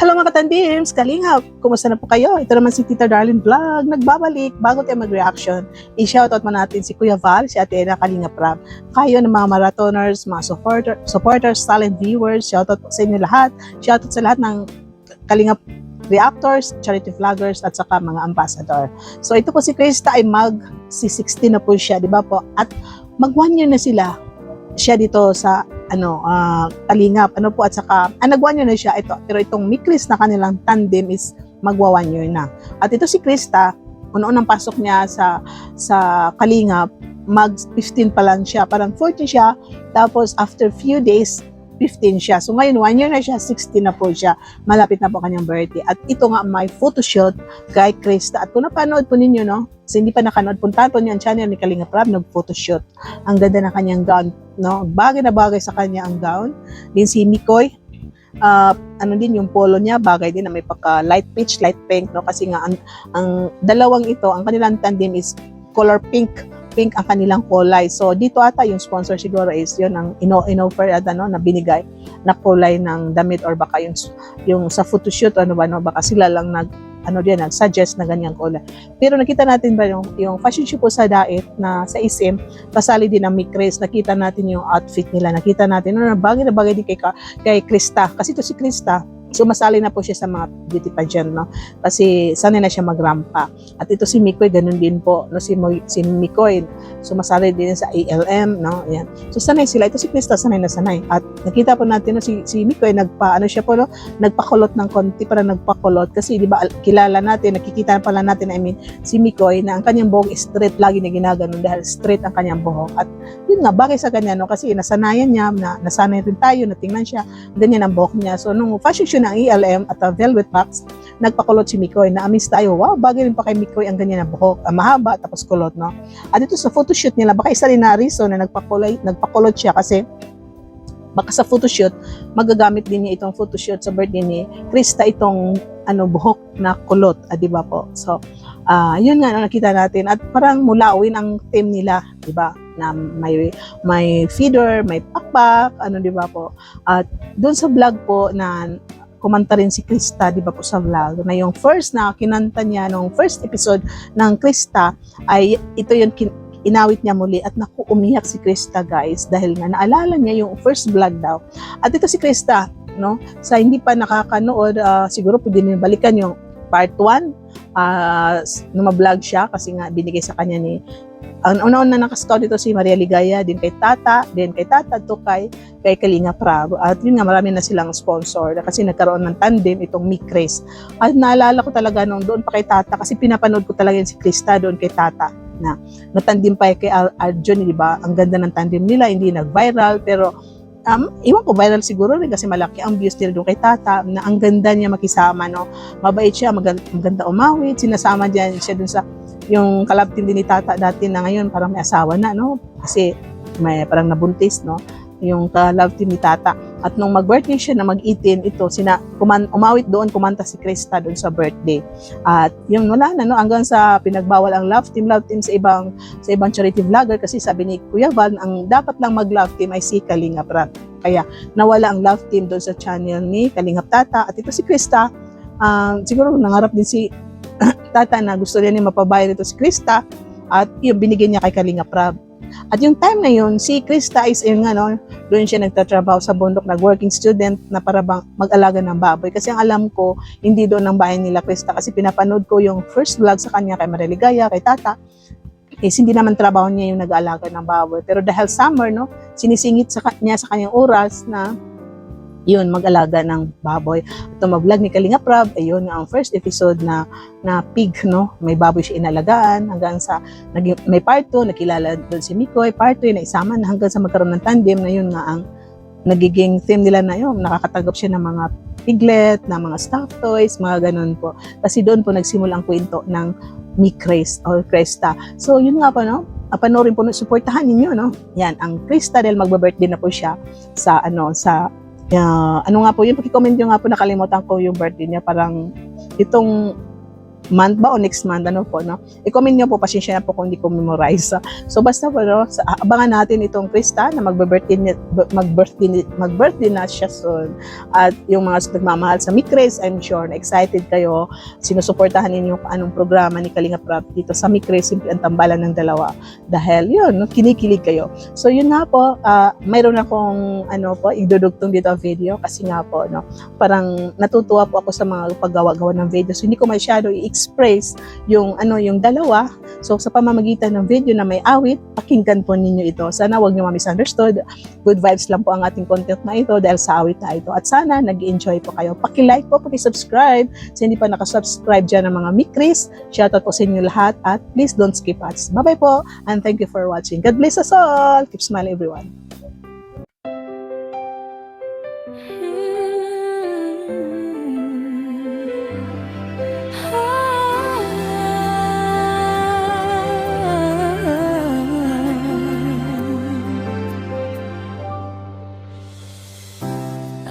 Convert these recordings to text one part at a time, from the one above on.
Hello mga katandims, kalingap! Kumusta na po kayo? Ito naman si Tita Darlene Vlog, nagbabalik. Bago tayo mag-reaction, i-shoutout mo natin si Kuya Val, si Ate Ena Kalingap Rab. Kayo ng mga marathoners, mga supporters, silent viewers, shoutout sa inyo lahat. Shoutout sa lahat ng Kalingap reactors, charity vloggers, at saka mga ambassador. So ito po si Krista ay mag-16 na po siya, di ba po? At mag-1 year na siya dito sa Kalingap, at saka nag-1 year na siya ito, pero itong Mikris na kanilang tandem is magwa 1 year na. At ito si Krista, unang pasok niya sa Kalingap, mag-15 pa lang siya, parang 14 siya, tapos after few days 15 siya. So ngayon 1 year na siya, 16 na po siya. Malapit na po kanyang birthday. At ito nga may photoshoot kay Krista. At kung napanood po ninyo, no? Kasi hindi pa nakanood, puntahan po niyo ang channel ni Kalingap Rab, nag-photoshoot. Ang ganda ng kanyang gown, no? Bagay na bagay sa kanya ang gown. Din si Mikoy, din yung polo niya, bagay din na may pagka light peach, light pink, no? Kasi nga ang dalawang ito, ang kanilang tandem is color pink ang kanilang kulay. So dito ata yung sponsor siguro is yun ang in-offer na binigay na kulay ng damit, or baka yung sa photoshoot baka sila lang nag-suggest na ganyang kulay. Pero nakita natin ba yung fashion show po sa Daet na sa SM, kasali din ang Mikris, nakita natin yung outfit nila, nakita natin bagay na bagay din kay Krista, kasi ito si Krista sumasali na po siya sa mga beauty pageant, no? Kasi sanay na siya magrampa. At ito si Mikoy, ganun din po, no? Si Mikoy, sumasali din sa ALM, no? Yan. So sanay sila. Ito si Krista, sanay na sanay. At nakita po natin, no, si Mikoy, nagpakulot ng konti, para nagpakulot. Kasi, di ba, kilala natin, nakikita pala natin, si Mikoy, na ang kanyang buhok is straight, lagi na ginaganon dahil straight ang kanyang buhok. At yun nga, bagay sa kanya, no? Kasi nasanayan niya, nasanay rin tayo, natingnan siya, ganyan ang buhok niya. So, nung fashion show ng ELM at Velvet Box, nagpakulot si Mikoy. Na-amaze tayo, wow, bagay rin pa kay Mikoy ang ganyan na buhok, mahaba tapos kulot, no? At ito sa photoshoot nila, baka isa rin na reason na nagpakulot siya, kasi baka sa photoshoot, magagamit din niya itong photoshoot sa birthday ni Krista, itong buhok na kulot, di ba po? So, yun nga nakita natin, at parang mulawin ang team nila, di ba? Na may feeder, may pakpak, di ba po? At doon sa vlog po na kumanta rin si Krista, di ba po, sa vlog, na yung first na kinanta niya nung first episode ng Krista, ay ito yung inawit niya muli, at naku, umiyak si Krista, guys, dahil nga naalala niya yung first vlog daw. At ito si Krista, no, sa hindi pa nakakanood, siguro pwede niyo balikan yung part 1, na ma-vlog siya, kasi nga binigay sa kanya ni una-una nakascout dito si Maria Ligaya, din kay Tata to kay Kalingap Rab. At yun nga, marami na silang sponsor kasi nagkaroon ng tandem itong Mikris. At naalala ko talaga nung doon pa kay Tata, kasi pinapanood ko talaga si Krista doon kay Tata, na tandem pa kay Arjun, di ba? Ang ganda ng tandem nila, hindi nag-viral, pero iwan ko, viral siguro rin kasi malaki ang views nila doon kay Tata, na ang ganda niya makisama, no? Mabait siya, maganda umawit, sinasama diyan siya doon sa yung kalab team din ni Tata dati, na ngayon parang may asawa na, no? Kasi may parang nabuntis, no? Yung kalab team ni Tata. At nung mag-birthday siya na mag-18, ito, umawit doon, kumanta si Krista doon sa birthday. At yung wala na, no? Hanggang sa pinagbawal ang love team sa ibang charity vlogger, kasi sabi ni Kuya Val, ang dapat lang mag-love team ay si Kalingap Rab. Kaya nawala ang love team doon sa channel ni Kalingap Tata. At ito si Krista, siguro nangarap din si Tata na gusto niya mapabayan ito si Krista, at yung binigyan niya kay Kalingap Rab. At yung time na yun, si Krista is doon siya nagtatrabaho sa bundok, nag-working student na para bang mag-alaga ng baboy. Kasi ang alam ko, hindi doon ang bahay nila Krista, kasi pinapanood ko yung first vlog sa kanya kay Maria Ligaya, kay Tata, hindi naman trabaho niya yung nag-aalaga ng baboy. Pero dahil summer, no, sinisingit niya sa kanyang oras na yun, mag-alaga ng baboy. Ito mag-vlog ni Kalingap Rab, ayun ang first episode na pig, no? May baboy siya inalagaan, hanggang sa may part 2, nakilala doon si Mikoy, part 2 na isama na, hanggang sa magkaroon ng tandem, na yun nga ang nagiging theme nila, na yun, nakakatagap siya ng mga piglet, ng mga stuffed toys, mga ganun po. Kasi doon po nagsimula ang kwento ng Mikris or Krista. So yun nga po, no? Panoorin po, supportahan ninyo, no? Yan, ang Krista, dahil magba-birthday na po siya sa ano nga po, yung paki-comment nyo nga po, nakalimutan ko yung birthday niya, parang itong month ba o next month, ano po, no? I-comment nyo po, pasensya na po kung hindi ko memorize. So basta po, no, abangan natin itong Krista na mag-birthday na siya soon. At yung mga nagmamahal sa Mikres, I'm sure na excited kayo. Sinusuportahan ninyo kung anong programa ni Kalinga Prab dito sa Mikres, simple ang tambalan ng dalawa. Dahil yun, no, kinikilig kayo. So yun nga po, mayroon akong idudugtong dito ang video kasi nga po, no, parang natutuwa po ako sa mga paggawa-gawa ng video. So hindi ko masyado i-express yung dalawa. So sa pamamagitan ng video na may awit, pakinggan po ninyo ito. Sana wag niyo ma-misunderstood. Good vibes lang po ang ating content na ito dahil sa awit na ito. At sana nag-enjoy po kayo. Paki-like po, paki-subscribe. Sa hindi pa nakasubscribe dyan ng mga Mikris, shoutout po sa inyo lahat at please don't skip ads. Bye-bye po and thank you for watching. God bless us all. Keep smiling everyone.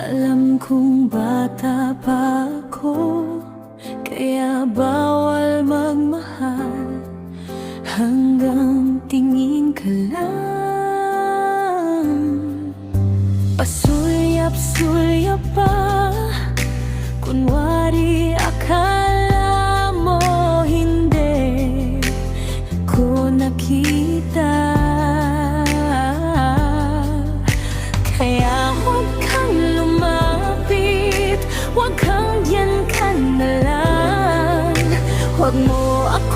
Alam kong bata pa ako, kaya bawal magmahal hanggang tingin ka lang. Pasulyap-sulyap pa, kunwari akala mo hindi ko nakita. Kaya huwag kang lumapit, huwag kang diyan ka na lang. Huwag mo ako